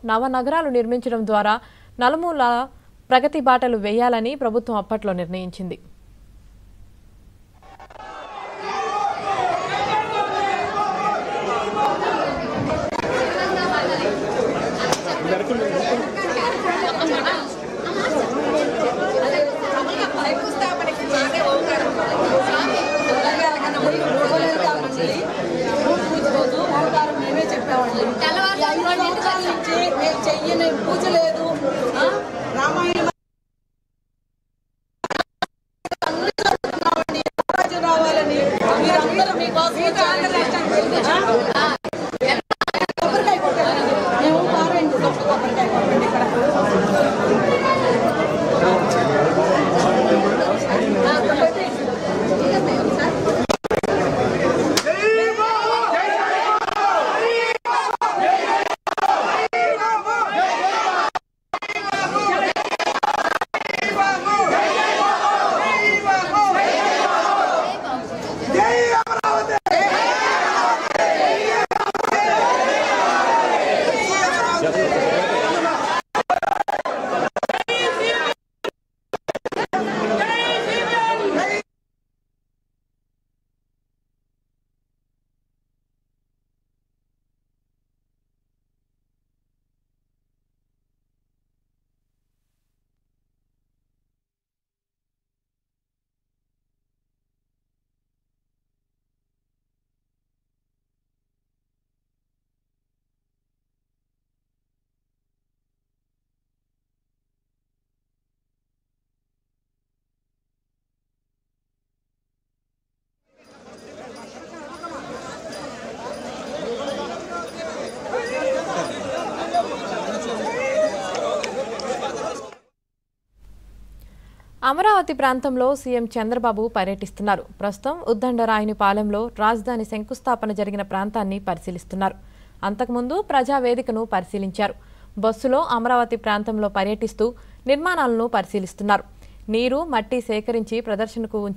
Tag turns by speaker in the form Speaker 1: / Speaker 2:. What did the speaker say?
Speaker 1: నవనగరాలు నిర్మించడం ద్వారా నలుమూల ప్రగతి బాటలు వేయాలని ప్రభుత్వం అప్పట్లో నిర్ణయించింది.
Speaker 2: పూజ లేదు రామాయణం రావాలని మీరందరూ మీకోసం కొబ్బరికాయ కొట్టారు. మేము పారాయణ కొబ్బరికాయ కొట్టండి ఇక్కడ
Speaker 1: అమరావతి ప్రాంతంలో సీఎం చంద్రబాబు పర్యటిస్తున్నారు. ప్రస్తుతం ఉద్దండరాయునిపాలెంలో రాజధాని శంకుస్థాపన జరిగిన ప్రాంతాన్ని పరిశీలిస్తున్నారు. అంతకుముందు ప్రజావేదికను పరిశీలించారు. బస్సులో అమరావతి ప్రాంతంలో పర్యటిస్తూ నిర్మాణాలను పరిశీలిస్తున్నారు. నీరు, మట్టి సేకరించి ప్రదర్శనకు